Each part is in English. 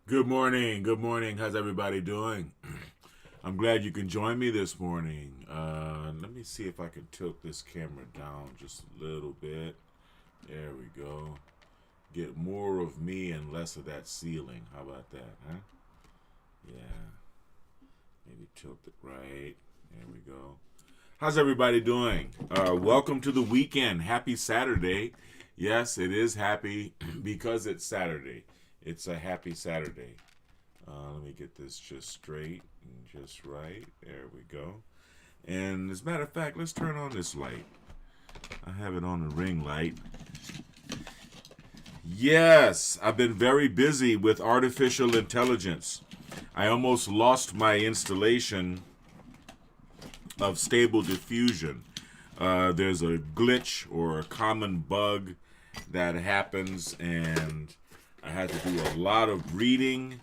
Good morning. Good morning. How's everybody doing? I'm glad you can join me this morning. Let me see if I can tilt this camera down just a little bit. There we go. Get more of me and less of that ceiling. How about that, huh? Yeah. Maybe tilt it right. There we go. How's everybody doing? Welcome to the weekend. Happy Saturday. Yes, it is happy because it's Saturday. It's a happy Saturday. Let me get this just straight and just right. There we go. And as a matter of fact, let's turn on this light. I have it on the ring light. Yes, I've been very busy with artificial intelligence. I almost lost my installation of Stable Diffusion. There's a glitch or a common bug that happens, and I had to do a lot of reading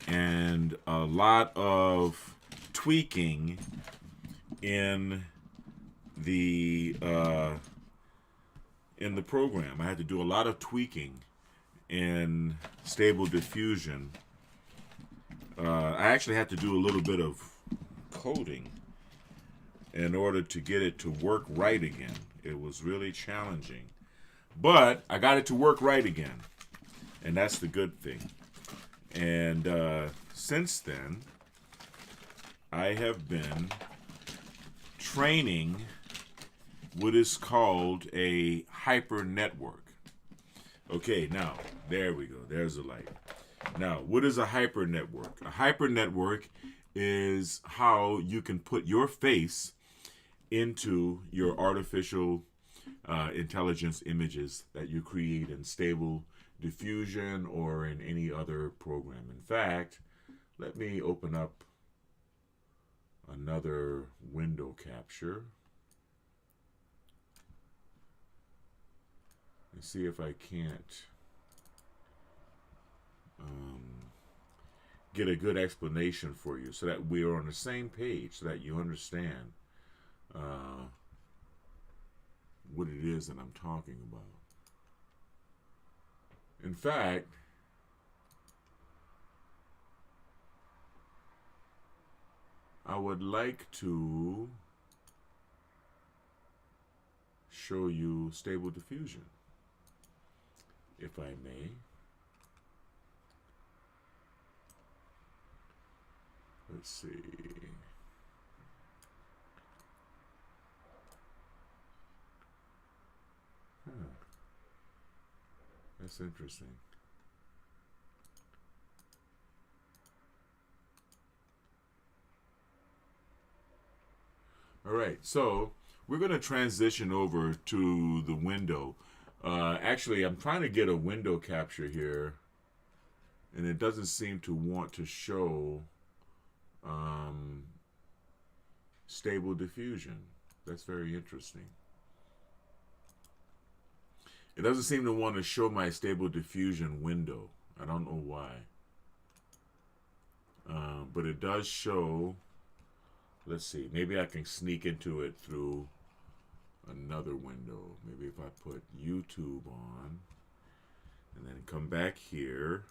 and a lot of tweaking in the program. I had to do a lot of tweaking in Stable Diffusion. I actually had to do a little bit of coding in order to get it to work right again. It was really challenging, but I got it to work right again, and that's the good thing. And since then, I have been training what is called a Hypernetwork. Okay, now, there we go. There's the light. Now, what is a Hypernetwork? A Hypernetwork is how you can put your face into your artificial intelligence images that you create in Stable Diffusion or in any other program. In fact, let me open up another window capture and see if I can't get a good explanation for you so that we are on the same page, so that you understand what it is that I'm talking about. In fact, I would like to show you Stable Diffusion, if I may. Let's see. That's interesting. All right, so we're going to transition over to the window. Actually, I'm trying to get a window capture here, and it doesn't seem to want to show Stable Diffusion. That's very interesting. It doesn't seem to want to show my Stable Diffusion window. I don't know why. But it does show. Let's see. Maybe I can sneak into it through another window. Maybe if I put YouTube on and then come back here.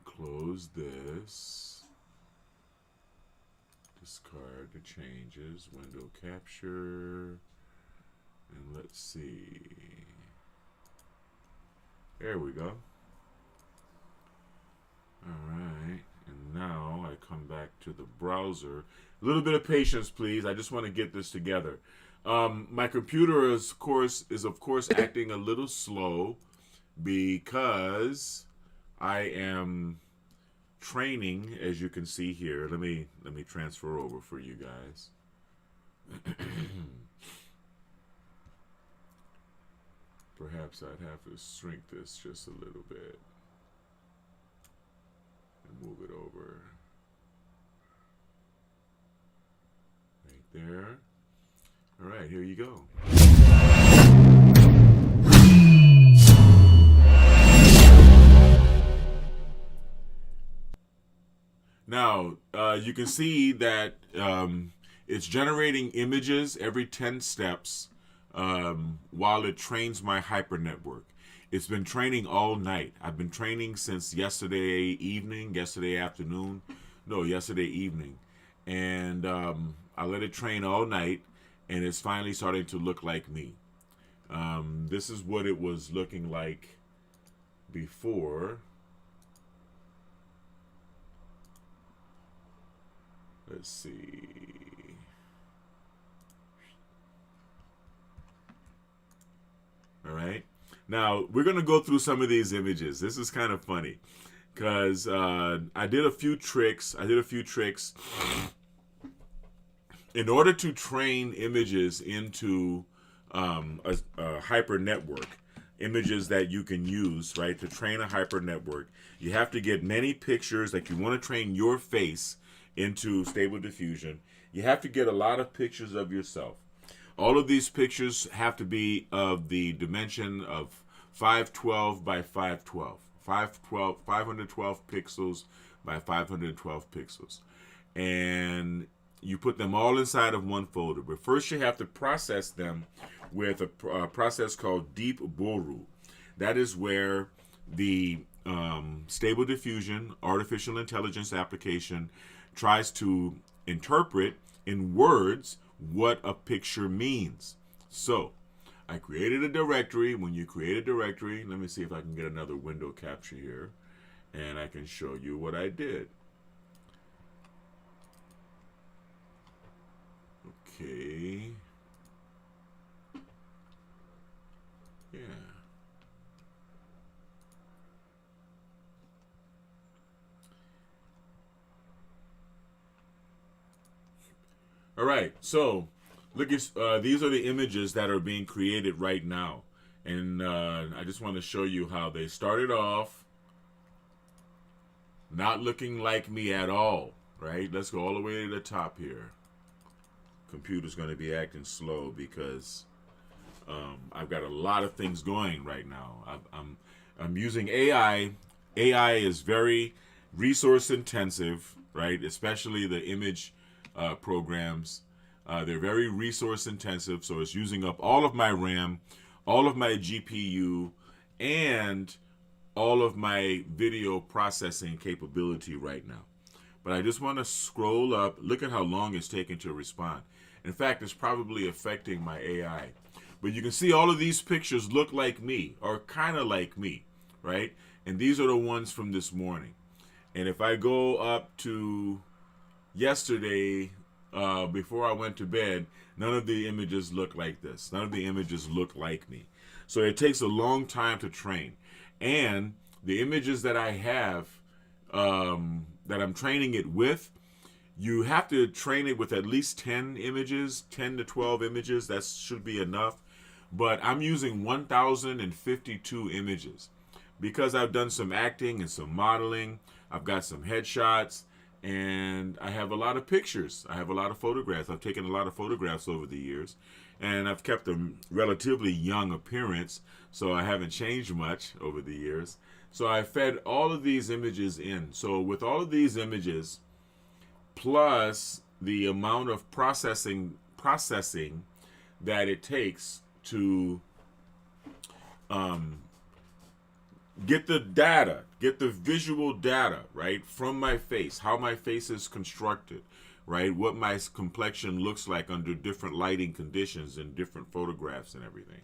Close this. Discard the changes, window capture, and let's see. There we go. Alright, and now I come back to the browser. A little bit of patience, please. I just want to get this together. My computer is of course acting a little slow because I am training, as you can see here. Let me transfer over for you guys. Perhaps I'd have to shrink this just a little bit and move it over right there. All right, here you go. Now, you can see that it's generating images every 10 steps. while it trains my Hypernetwork. It's been training all night. I've been training since yesterday evening, yesterday afternoon, no, yesterday evening. And I let it train all night, and it's finally starting to look like me. This is what it was looking like before. Let's see. All right. Now we're gonna go through some of these images. This is kind of funny because I did a few tricks. In order to train images into a hyper network, images that you can use, right, to train a hyper network. You have to get many pictures. Like, you want to train your face into Stable Diffusion. You have to get a lot of pictures of yourself. All of these pictures have to be of the dimension of 512 by 512. 512 pixels by 512 pixels. And you put them all inside of one folder. But first you have to process them with a process called Deep Boru. That is where the Stable Diffusion artificial intelligence application tries to interpret in words what a picture means. So I created a directory. When you create a directory, let me see if I can get another window capture here, and I can show you what I did. Okay. Yeah. All right. So, look at these are the images that are being created right now, and I just want to show you how they started off not looking like me at all. Right. Let's go all the way to the top here. Computer's going to be acting slow because I've got a lot of things going right now. I'm using AI. AI is very resource intensive, right? Especially the image programs. They're very resource intensive, so it's using up all of my RAM, all of my GPU, and all of my video processing capability right now. But I just want to scroll up. Look at how long it's taking to respond. In fact, it's probably affecting my AI. But you can see all of these pictures look like me, or kind of like me, right? And these are the ones from this morning. And if I go up to yesterday, before I went to bed, none of the images look like this. None of the images look like me. So it takes a long time to train. And the images that I have, that I'm training it with, you have to train it with at least 10 images, 10 to 12 images. That should be enough. But I'm using 1,052 images because I've done some acting and some modeling. I've got some headshots, and I have a lot of pictures. I have a lot of photographs. I've taken a lot of photographs over the years, and I've kept a relatively young appearance, so I haven't changed much over the years. So I fed all of these images in. So with all of these images, plus the amount of processing that it takes to get the data, get the visual data, right, from my face, how my face is constructed, right, what my complexion looks like under different lighting conditions and different photographs and everything.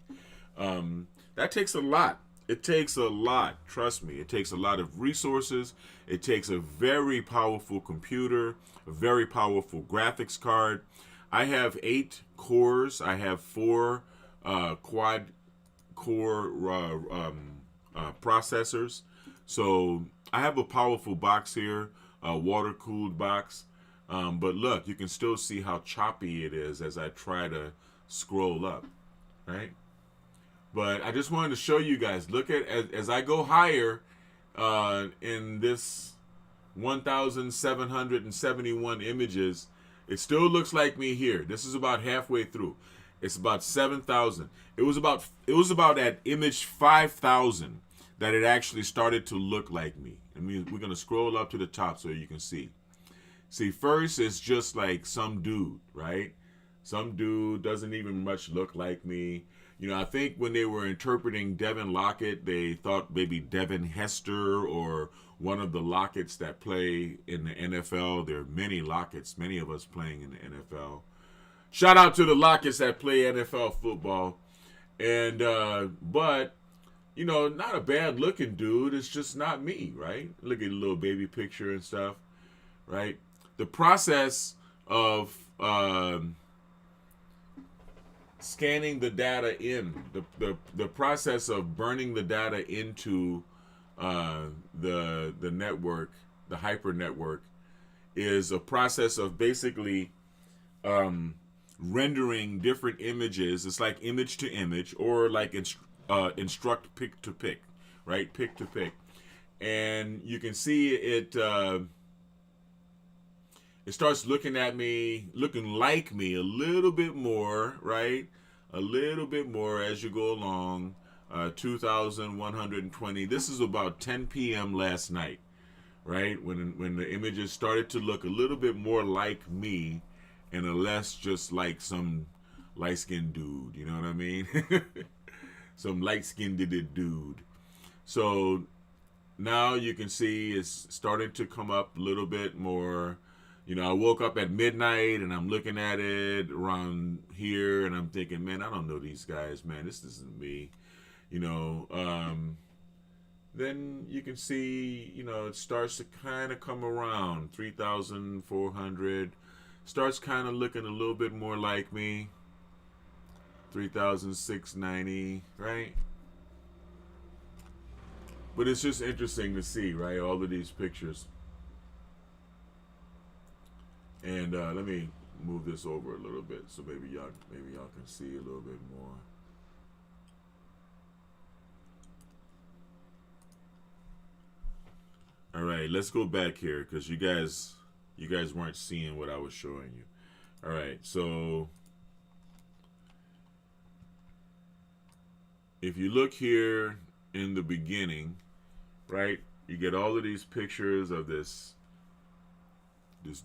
That takes a lot. It takes a lot, trust me. It takes a lot of resources. It takes a very powerful computer, a very powerful graphics card. I have 8 cores. I have 4 quad core processors. So I have a powerful box here, a water-cooled box. But look, you can still see how choppy it is as I try to scroll up, right? But I just wanted to show you guys, look at, as I go higher in this 1,771 images, it still looks like me here. This is about halfway through. It's about 7,000. It was about at image 5,000 that it actually started to look like me. I mean, we're going to scroll up to the top so you can see. See, first it's just like some dude, right? Some dude doesn't even much look like me. You know, I think when they were interpreting Devin Lockett, they thought maybe Devin Hester or one of the Locketts that play in the NFL. There are many Locketts, many of us playing in the NFL. Shout out to the Locketts that play NFL football. And, but, you know, not a bad looking dude. It's just not me, right? Look at the little baby picture and stuff, right? The process of scanning the data in, the process of burning the data into the network, the Hypernetwork, is a process of basically rendering different images. It's like image to image, or like instruct pick to pick, right? Pick to pick, and you can see it. It starts looking at me, looking like me a little bit more, right? A little bit more as you go along. 2,120. This is about 10 p.m. last night, right? When the images started to look a little bit more like me, and a less just like some light-skinned dude. You know what I mean? Some light-skinned dude. So now you can see it's starting to come up a little bit more. You know, I woke up at midnight and I'm looking at it around here and I'm thinking, man, I don't know these guys, man. This isn't me. You know, then you can see, you know, it starts to kind of come around 3,400. Starts kind of looking a little bit more like me. 3,690, right? But it's just interesting to see, right? All of these pictures. And let me move this over a little bit so maybe y'all can see a little bit more. All right, let's go back here because you guys weren't seeing what I was showing you. All right, so if you look here in the beginning, right, you get all of these pictures of this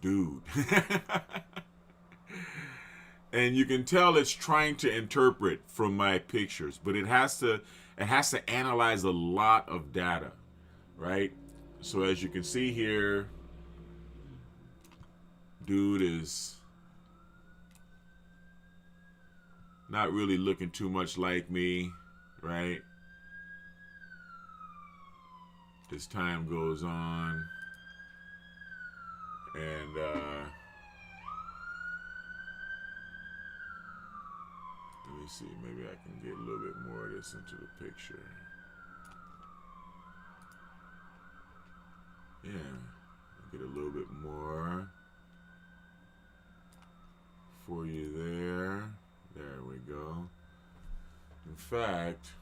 dude. And you can tell it's trying to interpret from my pictures, but it has to analyze a lot of data, right? So as you can see here, dude is not really looking too much like me, right? As time goes on, and let me see, maybe I can get a little bit more of this into the picture. Yeah, get a little bit more for you there. There we go. In fact,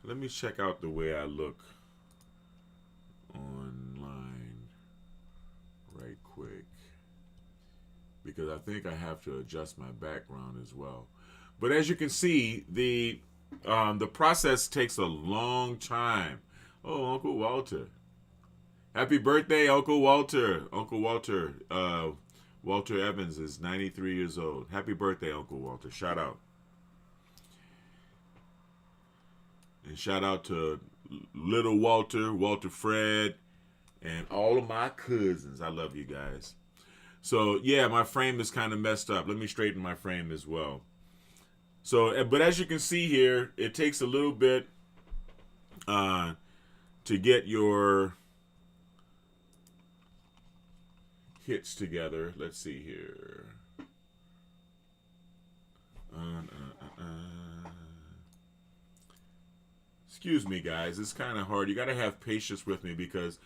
let me check out the way I look online right quick, because I think I have to adjust my background as well. But as you can see, the process takes a long time. Oh, Uncle Walter. Happy birthday, Uncle Walter. Uncle Walter. Walter Evans is 93 years old. Happy birthday, Uncle Walter. Shout out. And shout out to little Walter, Walter Fred, and all of my cousins. I love you guys. So, yeah, my frame is kind of messed up. Let me straighten my frame as well. So, but as you can see here, it takes a little bit to get your hits together. Let's see here. Excuse me, guys. It's kind of hard. You got to have patience with me because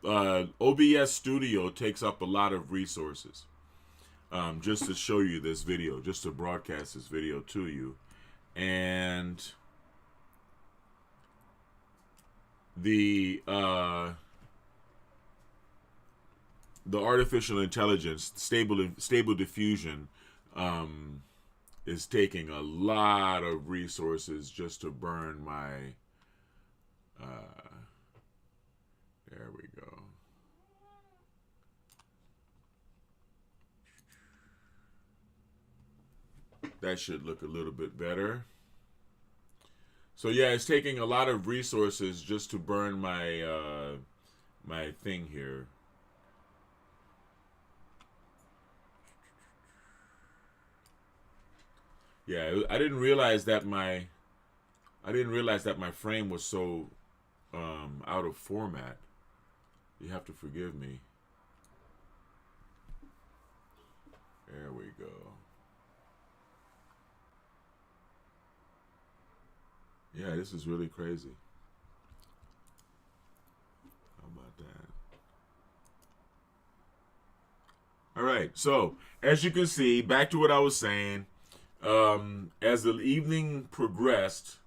OBS Studio takes up a lot of resources. Just to show you this video, just to broadcast this video to you. And the artificial intelligence, stable diffusion, is taking a lot of resources just to burn my. There we go. That should look a little bit better. So yeah, it's taking a lot of resources just to burn my my thing here. Yeah, I didn't realize that my frame was so out of format. You have to forgive me. There we go. Yeah, this is really crazy. How about that? All right. So, as you can see, back to what I was saying, as the evening progressed,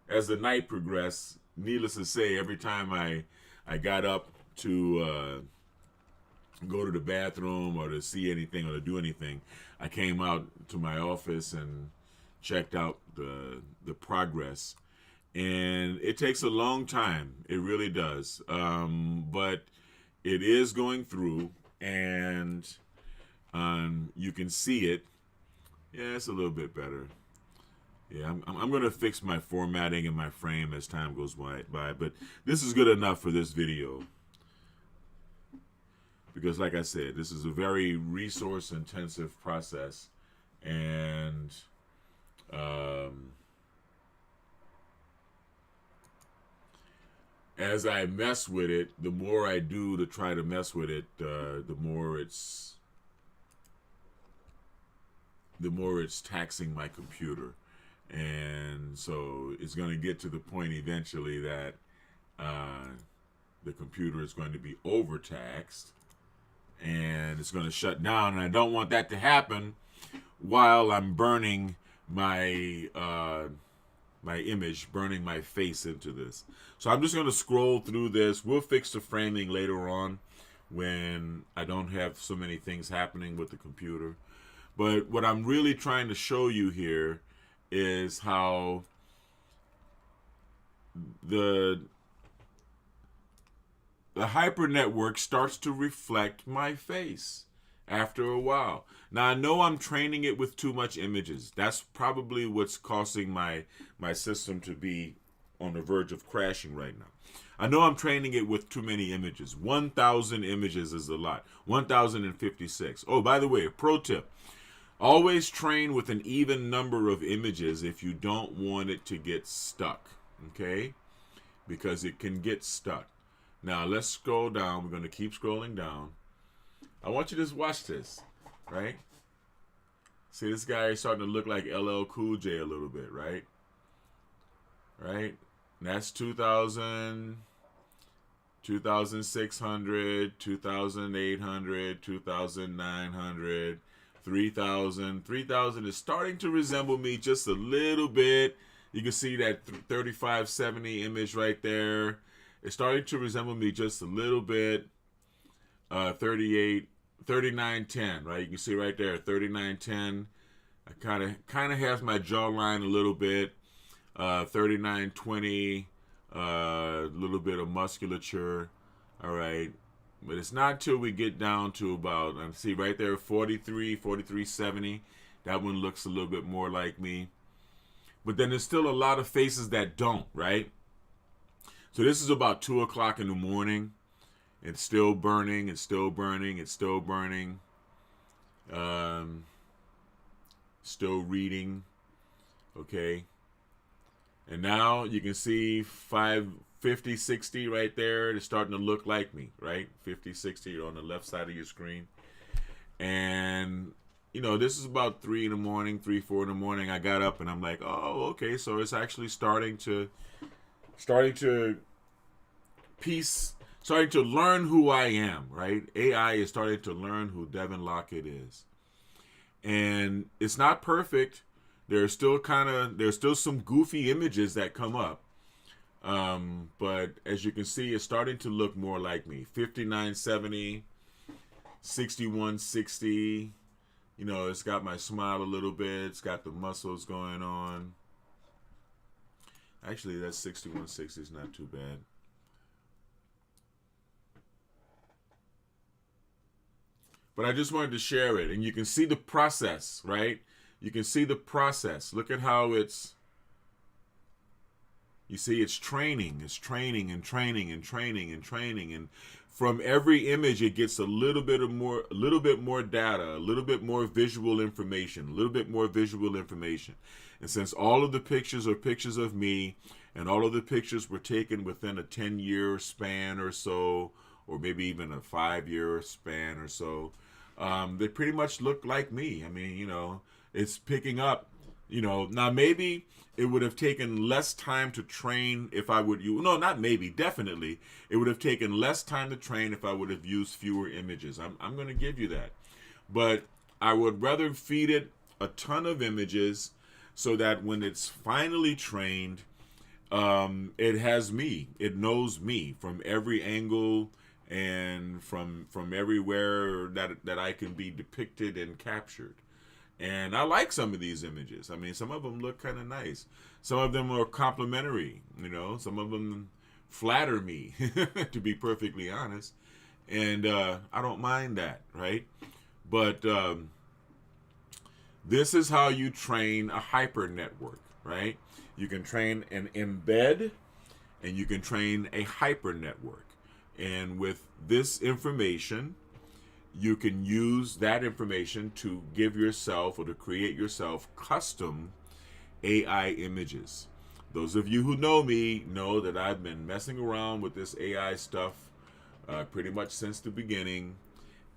as the night progressed, needless to say, every time I got up to go to the bathroom or to see anything or to do anything, I came out to my office and checked out the progress. And it takes a long time. It really does. But it is going through, and you can see it. Yeah, it's a little bit better. Yeah, I'm going to fix my formatting and my frame as time goes by, but this is good enough for this video. Because like I said, this is a very resource intensive process, and as I mess with it, the more I do to try to mess with it, the more it's taxing my computer. And so it's going to get to the point eventually that the computer is going to be overtaxed and it's going to shut down. And I don't want that to happen while I'm burning my my image, burning my face into this. So I'm just going to scroll through this. We'll fix the framing later on when I don't have so many things happening with the computer. But what I'm really trying to show you here is how the Hypernetwork starts to reflect my face after a while. Now, I know I'm training it with too much images. That's probably what's causing my system to be on the verge of crashing right now. I know I'm training it with too many images. 1,000 images is a lot. 1,056. Oh, by the way, a pro tip. Always train with an even number of images if you don't want it to get stuck, okay? Because it can get stuck. Now, let's scroll down. We're going to keep scrolling down. I want you to just watch this, right? See, this guy is starting to look like LL Cool J a little bit, right? Right? And that's 2,000, 2,600, 2,800, 2,900, 3,000. 3,000 is starting to resemble me just a little bit. You can see that 3570 image right there. It's starting to resemble me just a little bit. 3910, right? You can see right there, 3910. I kind of has my jawline a little bit. 3920, a little bit of musculature. All right. But it's not till we get down to about, see right there, 4370. That one looks a little bit more like me. But then there's still a lot of faces that don't, right? So this is about 2 o'clock in the morning. It's still burning. It's still burning. It's still burning. Still reading. Okay. And now you can see 50, 60 right there. It's starting to look like me, right? 50, 60 on the left side of your screen. And, you know, this is about 3 in the morning, 3, 4 in the morning. I got up and I'm like, oh, okay. So it's actually starting to learn who I am, right? AI is starting to learn who Devin Lockett is. And it's not perfect. There's still some goofy images that come up. But as you can see, it's starting to look more like me. 5970, 6160. You know, it's got my smile a little bit. It's got the muscles going on. Actually, that 6160 is not too bad. But I just wanted to share it. And you can see the process, right? You can see the process. Look at how you see it's training. It's training and training and training and training. And from every image, it gets a little bit more data, a little bit more visual information, a little bit more visual information. And since all of the pictures are pictures of me, and all of the pictures were taken within a 10-year span or so, or maybe even a 5-year span or so, they pretty much look like me. I mean, it's picking up, now maybe it would have taken less time to train if I would use, no, not maybe, definitely. It would have taken less time to train if I would have used fewer images. I'm going to give you that. But I would rather feed it a ton of images so that when it's finally trained, it has me. It knows me from every angle and from everywhere that I can be depicted and captured. And I like some of these images. I mean, some of them look kind of nice. Some of them are complimentary, Some of them flatter me, to be perfectly honest. And I don't mind that, right? But this is how you train a hypernetwork, right? You can train an embed, and you can train a hypernetwork. And with this information, you can use that information to give yourself or to create yourself custom AI images. Those of you who know me know that I've been messing around with this AI stuff pretty much since the beginning.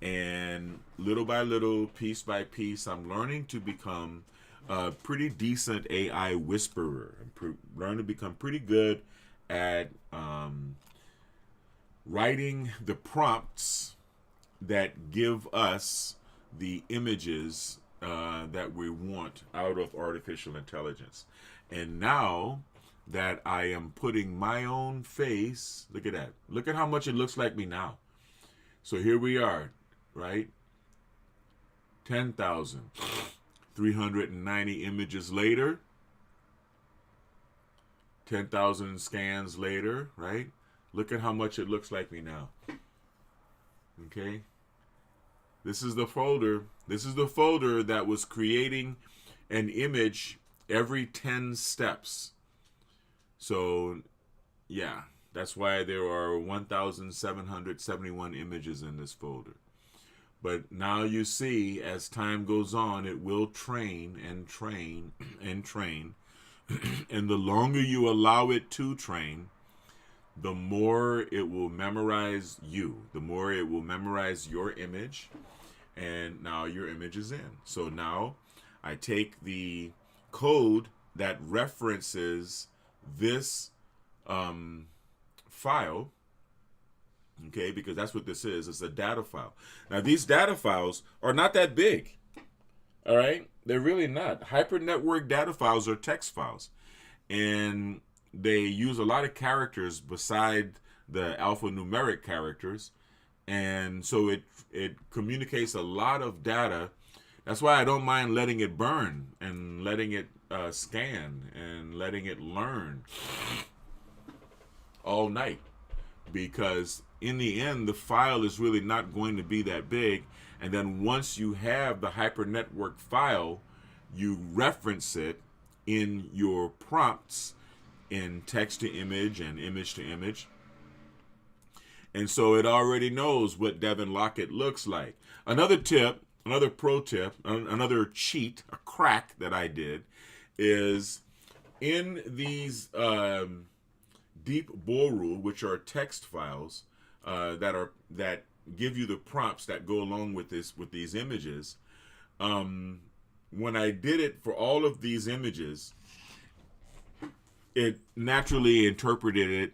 And little by little, piece by piece, I'm learning to become a pretty decent AI whisperer. I'm learning to become pretty good at writing the prompts that give us the images that we want out of artificial intelligence. And now that I am putting my own face, look at that. Look at how much it looks like me now. So here we are, right? 10,390 images later. 10,000 scans later, right? Look at how much it looks like me now. Okay? This is the folder. This is the folder that was creating an image every 10 steps. So, yeah, that's why there are 1,771 images in this folder. But now you see, as time goes on, it will train and train and train. And the longer you allow it to train, the more it will memorize you. The more it will memorize your image. And now your image is in. So now I take the code that references this file, okay, because that's what this is. It's a data file. Now, these data files are not that big, all right? They're really not. Hypernetwork data files are text files, and they use a lot of characters beside the alphanumeric characters, and so it communicates a lot of data. That's why I don't mind letting it burn and letting it scan and letting it learn all night, because in the end, the file is really not going to be that big. And then once you have the Hypernetwork file, you reference it in your prompts in text to image and image to image. And so it already knows what Devin Lockett looks like. Another tip, another pro tip, another cheat, a crack that I did is in these deep Boru, which are text files that give you the prompts that go along with these images. When I did it for all of these images, it naturally interpreted it,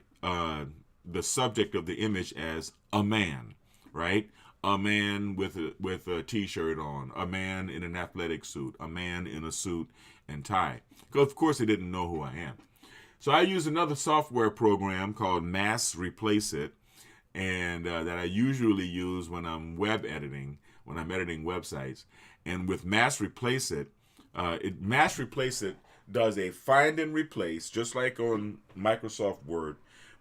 the subject of the image, as a man, right? A man with a t-shirt on, a man in an athletic suit, a man in a suit and tie. Of course, it didn't know who I am. So I use another software program called Mass Replace It, and that I usually use when I'm web editing, when I'm editing websites. And with Mass Replace It, Mass Replace It does a find and replace, just like on Microsoft Word,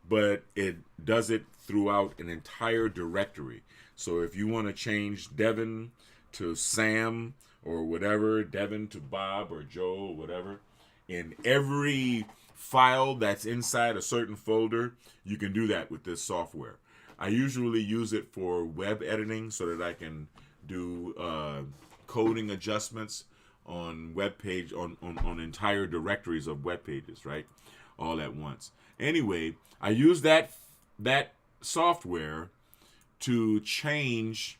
but it does it throughout an entire directory. So if you want to change Devin to Sam or whatever, Devin to Bob or Joe or whatever. In every file that's inside a certain folder, you can do that with this software. I usually use it for web editing so that I can do coding adjustments on web page on entire directories of web pages, right? All at once. Anyway, I use that software to change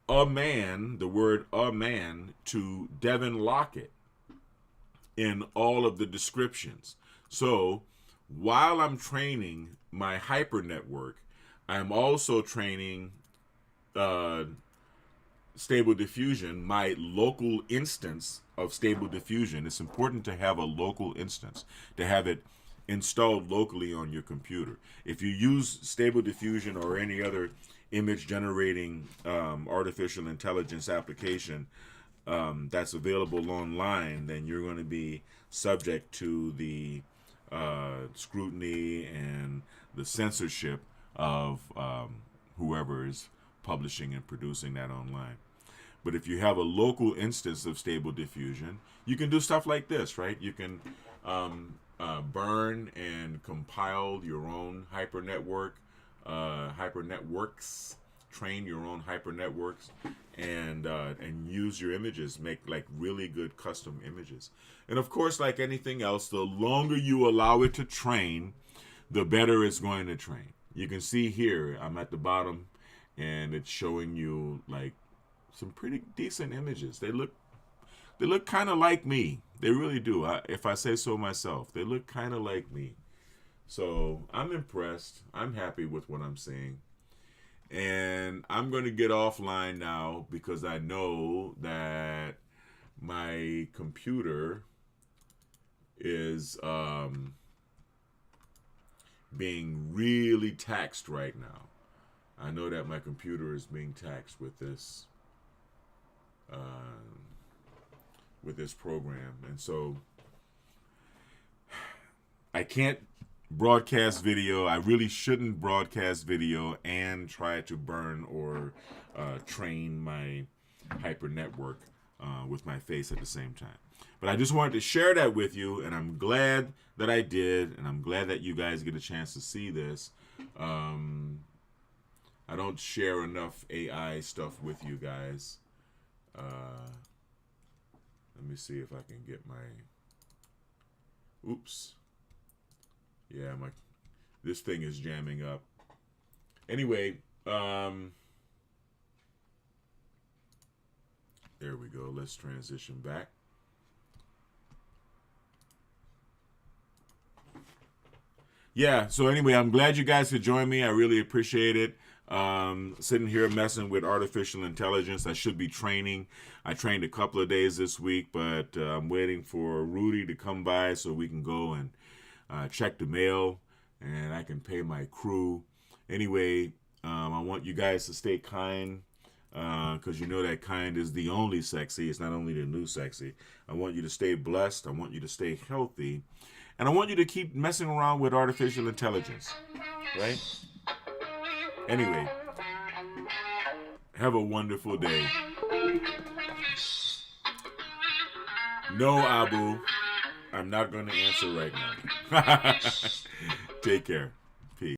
a man, the word a man, to Devin Lockett in all of the descriptions. So while I'm training my Hypernetwork, I'm also training Stable Diffusion, my local instance of Stable Diffusion. It's important to have a local instance, to have it installed locally on your computer. If you use Stable Diffusion or any other image generating artificial intelligence application that's available online, then you're going to be subject to the scrutiny and the censorship of whoever is publishing and producing that online. But if you have a local instance of Stable Diffusion, you can do stuff like this, right? You can burn and compile your own hypernetworks, train your own hypernetworks, and use your images, make like really good custom images. And of course, like anything else, the longer you allow it to train, the better it's going to train. You can see here, I'm at the bottom, and it's showing you like some pretty decent images. They look kind of like me. They really do. If I say so myself, they look kind of like me. So I'm impressed. I'm happy with what I'm seeing. And I'm going to get offline now because I know that my computer is being really taxed right now. I know that my computer is being taxed with this program, and so I can't broadcast video. I really shouldn't broadcast video and try to burn or train my Hypernetwork with my face at the same time. But I just wanted to share that with you, and I'm glad that I did, and I'm glad that you guys get a chance to see this. I don't share enough AI stuff with you guys. Let me see if I can get my... Oops. Yeah, this thing is jamming up. Anyway, there we go. Let's transition back. Yeah, so anyway, I'm glad you guys could join me. I really appreciate it. Sitting here messing with artificial intelligence. I should be training. I trained a couple of days this week, but I'm waiting for Rudy to come by so we can go and check the mail, and I can pay my crew. Anyway, I want you guys to stay kind, because you know that kind is the only sexy. It's not only the new sexy. I want you to stay blessed. I want you to stay healthy. And I want you to keep messing around with artificial intelligence, right? Anyway, have a wonderful day. No, Abu, I'm not going to answer right now. Take care.